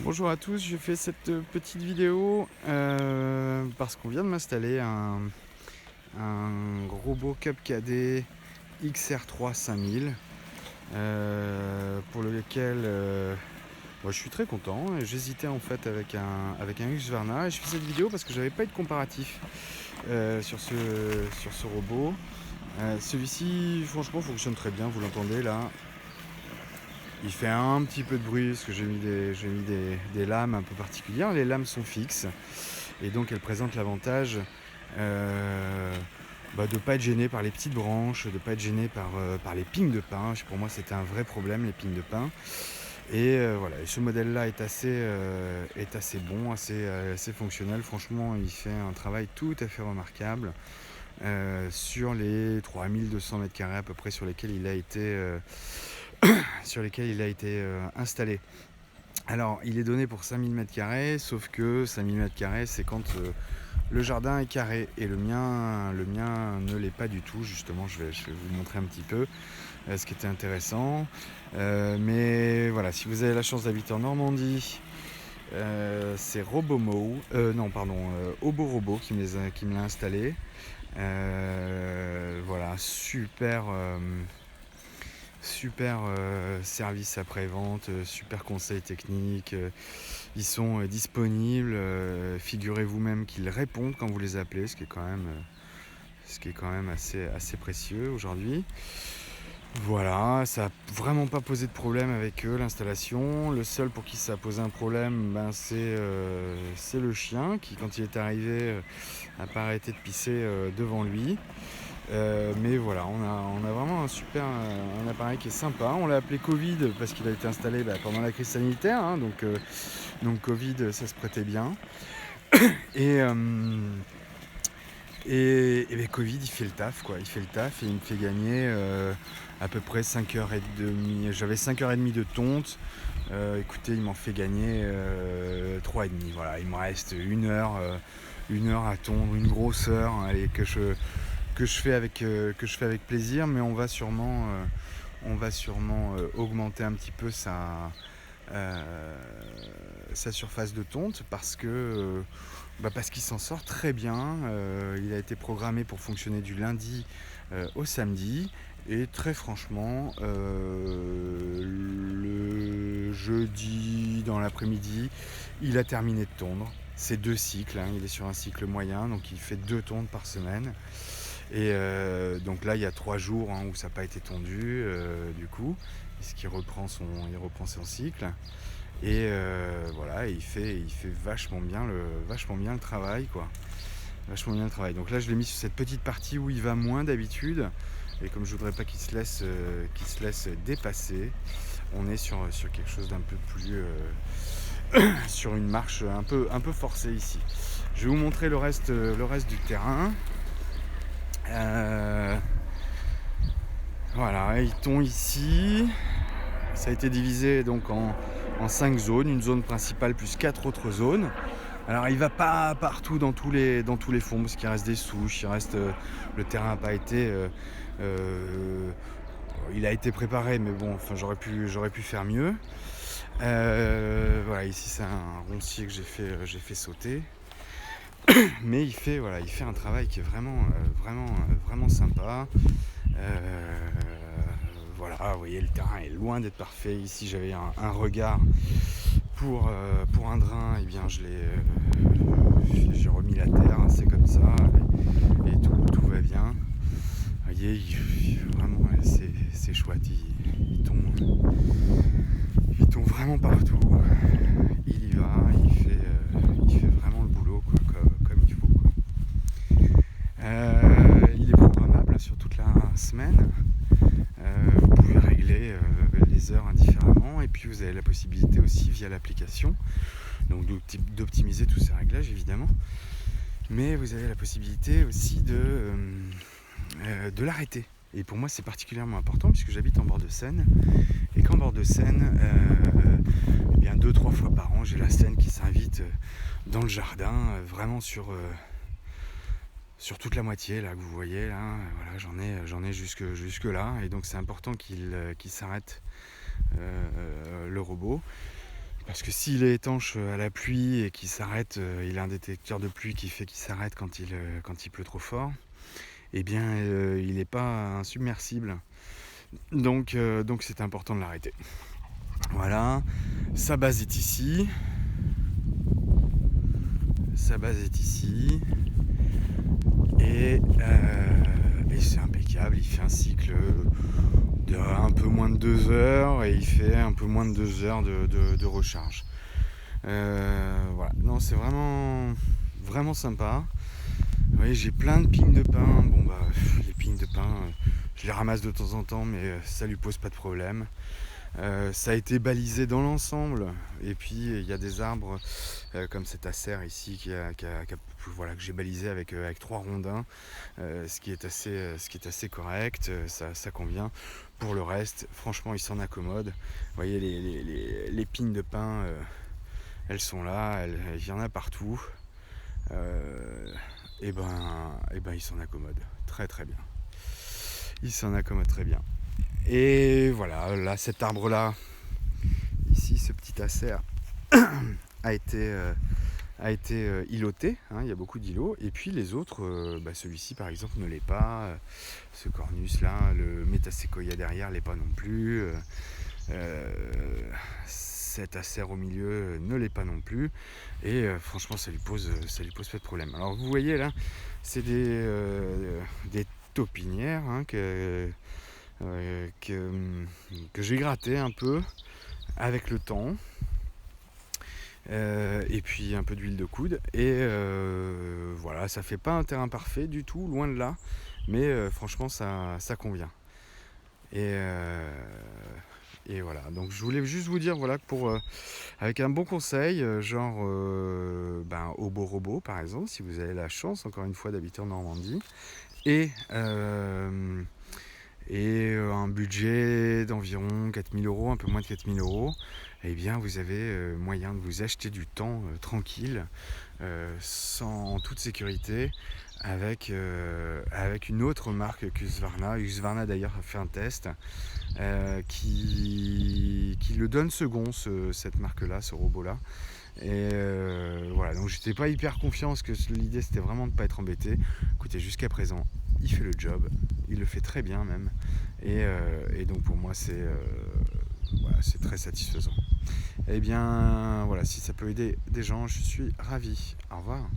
Bonjour à tous, je fais cette petite vidéo parce qu'on vient de m'installer un robot CapCAD XR3 5000 pour lequel moi, je suis très content. J'hésitais en fait avec un Husqvarna et je fais cette vidéo parce que j'avais pas eu de comparatif sur ce robot. Celui-ci franchement fonctionne très bien, vous l'entendez là. Il fait un petit peu de bruit parce que j'ai mis des lames un peu particulières. Les lames sont fixes et donc elles présentent l'avantage de ne pas être gêné par les petites branches, de ne pas être gêné par les pignes de pin. Pour moi c'était un vrai problème, les pignes de pin. Et voilà, et ce modèle-là est assez bon, assez fonctionnel. Franchement, il fait un travail tout à fait remarquable sur les 3200 m² à peu près sur lesquels il a été installé. Alors, il est donné pour 5000 m², sauf que 5000 m², c'est quand le jardin est carré. Et le mien ne l'est pas du tout. Justement, je vais vous montrer un petit peu ce qui était intéressant. Mais voilà, si vous avez la chance d'habiter en Normandie, c'est Robomo, non, pardon, Oborobo qui me l'a installé. Voilà, super service après-vente, super conseils techniques. Ils sont disponibles. Figurez-vous même qu'ils répondent quand vous les appelez, ce qui est quand même assez précieux aujourd'hui. Voilà, ça n'a vraiment pas posé de problème avec eux, l'installation. Le seul pour qui ça a posé un problème, c'est le chien qui, quand il est arrivé, n'a pas arrêté de pisser devant lui. Mais voilà, on a vraiment un appareil qui est sympa. On l'a appelé Covid parce qu'il a été installé pendant la crise sanitaire, hein, donc Covid, ça se prêtait bien. Et, euh, et Covid, il fait le taf, quoi. Il fait le taf et il me fait gagner à peu près 5h30. J'avais 5h30 de tonte. Écoutez, il m'en fait gagner 3h30. Voilà, il me reste une heure à tondre, une grosse heure, hein, allez, que je fais avec plaisir, mais on va sûrement augmenter un petit peu sa surface de tonte parce qu'il s'en sort très bien. Il a été programmé pour fonctionner du lundi au samedi. Et très franchement, le jeudi dans l'après-midi, il a terminé de tondre. C'est 2 cycles, hein, il est sur un cycle moyen, donc il fait 2 tondes par semaine. Et donc là, il y a 3 jours où ça n'a pas été tondu, du coup, puisqu'il reprend son cycle. Et voilà, il fait vachement bien le travail, quoi. Vachement bien le travail. Donc là, je l'ai mis sur cette petite partie où il va moins d'habitude. Et comme je voudrais pas qu'il se laisse dépasser, on est sur quelque chose d'un peu plus sur une marche un peu forcée ici. Je vais vous montrer le reste du terrain. Voilà, ils tond ici. Ça a été divisé donc en 5 zones, une zone principale plus 4 autres zones. Alors il va pas partout dans tous les fonds parce qu'il reste des souches, le terrain n'a pas été il a été préparé, mais bon, enfin j'aurais pu faire mieux. Voilà, ici c'est un roncier que j'ai fait sauter. Mais il fait un travail qui est vraiment sympa. Voilà, vous voyez, le terrain est loin d'être parfait. Ici j'avais un regard pour un drain, et bien j'ai remis la terre, c'est comme ça, et tout va bien. Vous voyez, vraiment c'est chouette, il tombe vraiment partout. Il y va, il fait vraiment le boulot, quoi, comme il faut, quoi. Il est programmable sur toute la semaine. Vous pouvez régler les heures indifféremment, et puis vous avez la possibilité aussi via l'application donc d'optimiser tous ces réglages évidemment, mais vous avez la possibilité aussi de l'arrêter. Et pour moi c'est particulièrement important puisque j'habite en bord de Seine, et qu'en bord de Seine, eh bien 2-3 fois par an j'ai la Seine qui s'invite dans le jardin, vraiment sur toute la moitié là que vous voyez là. Voilà, j'en ai jusque là, et donc c'est important qu'il s'arrête, le robot, Parce que s'il est étanche à la pluie et qu'il s'arrête, il a un détecteur de pluie qui fait qu'il s'arrête quand il pleut trop fort, eh bien il n'est pas insubmersible. Donc c'est important de l'arrêter. Voilà, sa base est ici. Sa base est ici. Et c'est impeccable, il fait un cycle de un peu moins de 2 heures et il fait un peu moins de 2 heures de recharge. Voilà, non, c'est vraiment, vraiment sympa. Vous voyez, j'ai plein de pignes de pin. Bon, bah, les pignes de pin, je les ramasse de temps en temps, mais ça lui pose pas de problème. Ça a été balisé dans l'ensemble. Et puis, il y a des arbres comme cet acer ici voilà, que j'ai balisé avec 3 rondins, ce qui est assez correct. Ça convient. Pour le reste, franchement, il s'en accommode. Vous voyez, les pignes de pin, elles sont là, il y en a partout. Et ben, il s'en accommode très très bien. Il s'en accommode très bien. Et voilà, là, cet arbre-là, ici, ce petit acer, a été îloté, hein, il y a beaucoup d'îlots. Et puis les autres, celui-ci par exemple ne l'est pas. Ce cornus là, le métaséquoia derrière l'est pas non plus. Cet acer au milieu ne l'est pas non plus. Et franchement, ça lui pose pas de problème. Alors vous voyez là, c'est des taupinières, hein, que j'ai gratté un peu avec le temps. Et puis un peu d'huile de coude. Et voilà, ça fait pas un terrain parfait du tout, loin de là. Mais franchement, ça convient. Et voilà, donc je voulais juste vous dire, voilà, que avec un bon conseil, genre Hobo Robo par exemple, si vous avez la chance encore une fois d'habiter en Normandie, et un budget d'environ 4 000 €, un peu moins de 4 000 €, eh bien vous avez moyen de vous acheter du temps tranquille, en toute sécurité, avec une autre marque qu'Husqvarna. Husqvarna d'ailleurs a fait un test qui le donne second, cette marque-là, ce robot-là. Et voilà, donc j'étais pas hyper confiant parce que l'idée c'était vraiment de ne pas être embêté. Écoutez, jusqu'à présent, il fait le job, il le fait très bien même. Et donc pour moi, voilà, c'est très satisfaisant. Et bien voilà, si ça peut aider des gens, je suis ravi. Au revoir.